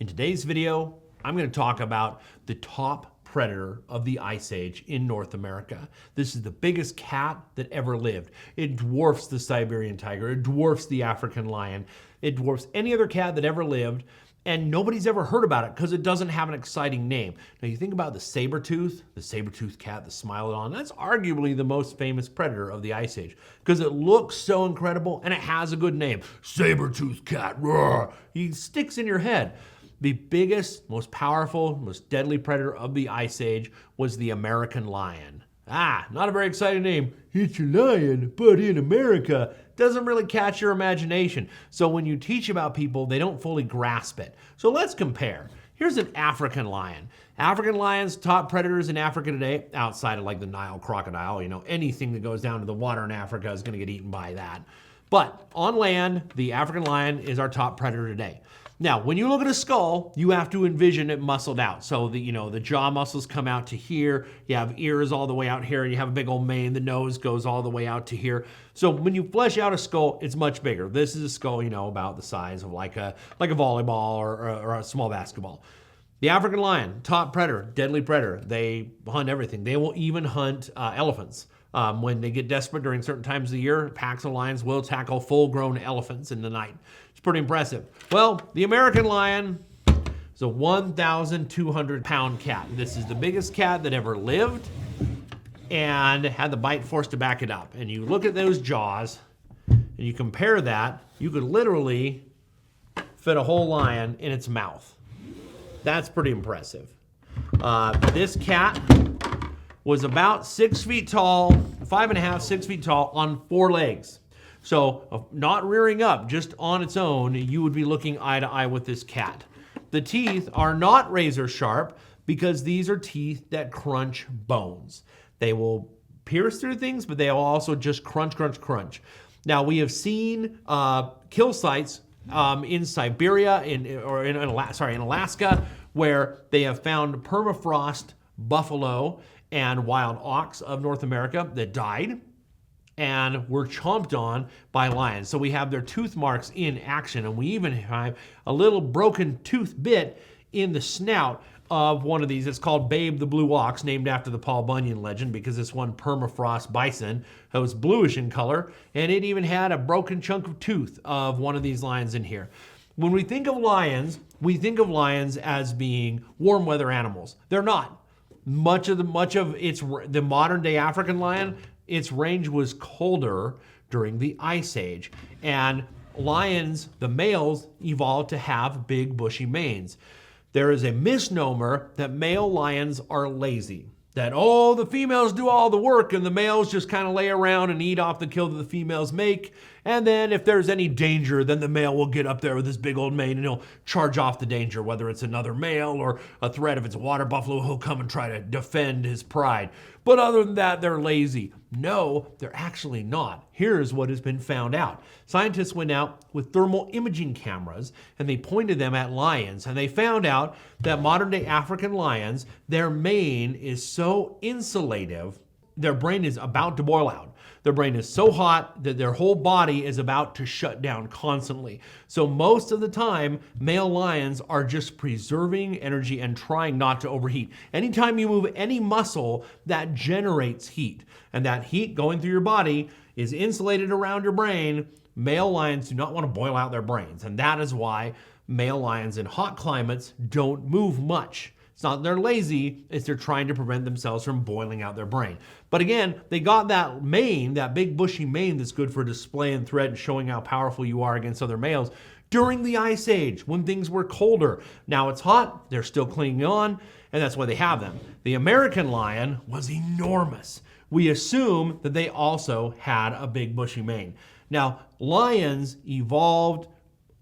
In today's video, I'm going to talk about the top predator of the Ice Age in North America. This is the biggest cat that ever lived. It dwarfs the Siberian tiger, it dwarfs the African lion, it dwarfs any other cat that ever lived, and nobody's ever heard about it because it doesn't have an exciting name. Now you think about the saber-tooth cat, the Smilodon, that's arguably the most famous predator of the Ice Age because it looks so incredible and it has a good name. Saber-tooth cat, roar. He sticks in your head. The biggest, most powerful, most deadly predator of the Ice Age was the American lion. Not a very exciting name. It's a lion, but in America. Doesn't really catch your imagination. So when you teach about people, they don't fully grasp it. So let's compare. Here's an African lion. African lions, top predators in Africa today, outside of like the Nile crocodile. You know, anything that goes down to the water in Africa is going to get eaten by that. But on land, the African lion is our top predator today. Now, when you look at a skull, you have to envision it muscled out. So the jaw muscles come out to here. You have ears all the way out here, and you have a big old mane. The nose goes all the way out to here. So when you flesh out a skull, it's much bigger. This is a skull, about the size of like a volleyball or a small basketball. The African lion, top predator, deadly predator. They hunt everything. They will even hunt elephants. When they get desperate during certain times of the year, packs of lions will tackle full-grown elephants in the night. It's pretty impressive. Well, the American lion is a 1,200-pound cat. This is the biggest cat that ever lived and had the bite force to back it up. And you look at those jaws and you compare that, you could literally fit a whole lion in its mouth. That's pretty impressive. This cat was about 6 feet tall, 5.5, 6 feet tall on 4 legs. So not rearing up, just on its own, you would be looking eye to eye with this cat. The teeth are not razor sharp because these are teeth that crunch bones. They will pierce through things, but they will also just crunch, crunch, crunch. Now we have seen kill sites in Siberia, in Alaska, where they have found permafrost buffalo and wild ox of North America that died and were chomped on by lions. So we have their tooth marks in action, and we even have a little broken tooth bit in the snout of one of these. It's called Babe the Blue Ox, named after the Paul Bunyan legend, because this one permafrost bison that was bluish in color, and it even had a broken chunk of tooth of one of these lions in here. When we think of lions as being warm weather animals. They're not. Much of the modern day African lion, its range was colder during the Ice Age. And lions, the males, evolved to have big bushy manes. There is a misnomer that male lions are lazy. That, the females do all the work and the males just kind of lay around and eat off the kill that the females make. And then if there's any danger, then the male will get up there with his big old mane and he'll charge off the danger, whether it's another male or a threat. If it's a water buffalo, he'll come and try to defend his pride. But other than that, they're lazy. No, they're actually not. Here's what has been found out. Scientists went out with thermal imaging cameras and they pointed them at lions, and they found out that modern day African lions, their mane is so insulative, their brain is about to boil out. Their brain is so hot that their whole body is about to shut down constantly. So most of the time, male lions are just preserving energy and trying not to overheat. Anytime you move any muscle, that generates heat. And that heat going through your body is insulated around your brain. Male lions do not want to boil out their brains. And that is why male lions in hot climates don't move much. It's not they're lazy, it's they're trying to prevent themselves from boiling out their brain. But again, they got that mane, that big bushy mane that's good for display and threat and showing how powerful you are against other males during the Ice Age when things were colder. Now it's hot, they're still clinging on, and that's why they have them. The American lion was enormous. We assume that they also had a big bushy mane. Now, lions evolved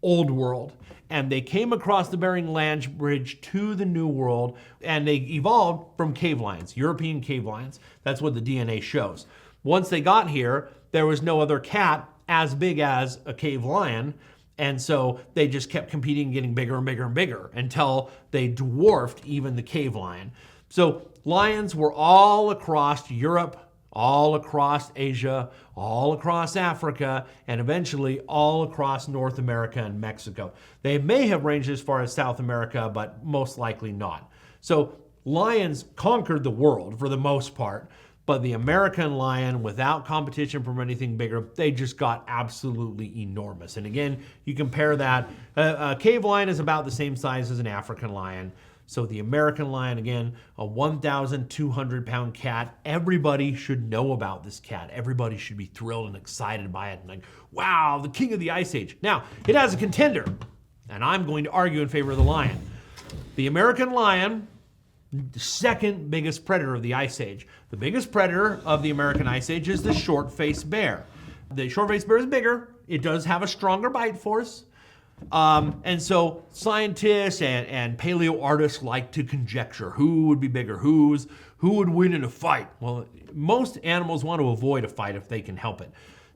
Old World, and they came across the Bering Land Bridge to the New World, and they evolved from cave lions, European cave lions. That's what the DNA shows. Once they got here, there was no other cat as big as a cave lion, and so they just kept competing, getting bigger and bigger and bigger until they dwarfed even the cave lion. So lions were all across Europe, all across Asia, all across Africa, and eventually all across North America and Mexico. They may have ranged as far as South America, but most likely not. So lions conquered the world for the most part, but the American lion, without competition from anything bigger, they just got absolutely enormous. And again, you compare that, a cave lion is about the same size as an African lion. So the American lion, again, a 1,200 pound cat. Everybody should know about this cat. Everybody should be thrilled and excited by it. And like, wow, the king of the Ice Age. Now, it has a contender, and I'm going to argue in favor of the lion. The American lion, the second biggest predator of the Ice Age. The biggest predator of the American Ice Age is the short-faced bear. The short-faced bear is bigger. It does have a stronger bite force. And so scientists and paleo artists like to conjecture who would be bigger, who would win in a fight. Well, most animals want to avoid a fight if they can help it.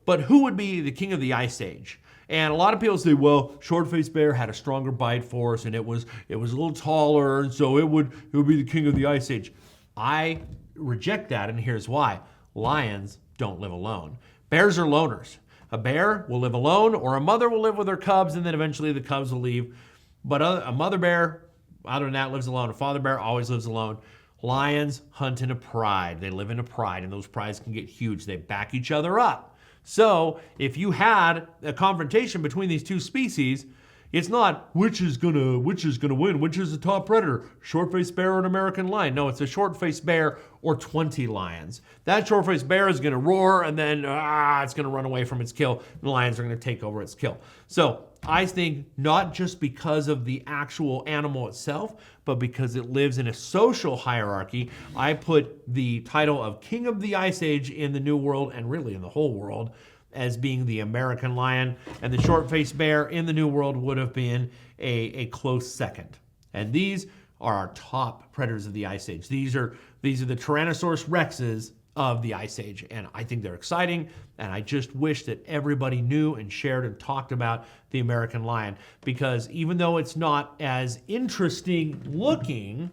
But who would be the king of the Ice Age? And a lot of people say, well, short-faced bear had a stronger bite force and it was a little taller, and so it would be the king of the Ice Age. I reject that, and here's why. Lions don't live alone. Bears are loners. A bear will live alone, or a mother will live with her cubs, and then eventually the cubs will leave. But a mother bear, other than that, lives alone. A father bear always lives alone. Lions hunt in a pride. They live in a pride, and those prides can get huge. They back each other up. So if you had a confrontation between these two species, it's not which is gonna win, which is the top predator, short-faced bear or an American lion. No, it's a short-faced bear or 20 lions. That short-faced bear is gonna roar, and then it's gonna run away from its kill. And the lions are gonna take over its kill. So I think not just because of the actual animal itself, but because it lives in a social hierarchy, I put the title of King of the Ice Age in the New World, and really in the whole world, as being the American lion, and the short-faced bear in the New World would have been a close second. And these are our top predators of the Ice Age. These are the Tyrannosaurus rexes of the Ice Age, and I think they're exciting, and I just wish that everybody knew and shared and talked about the American lion, because even though it's not as interesting looking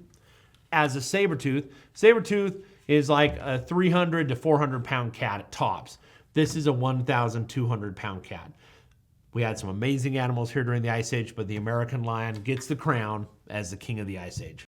as a saber-tooth is like a 300 to 400 pound cat at tops. This is a 1,200 pound cat. We had some amazing animals here during the Ice Age, but the American lion gets the crown as the king of the Ice Age.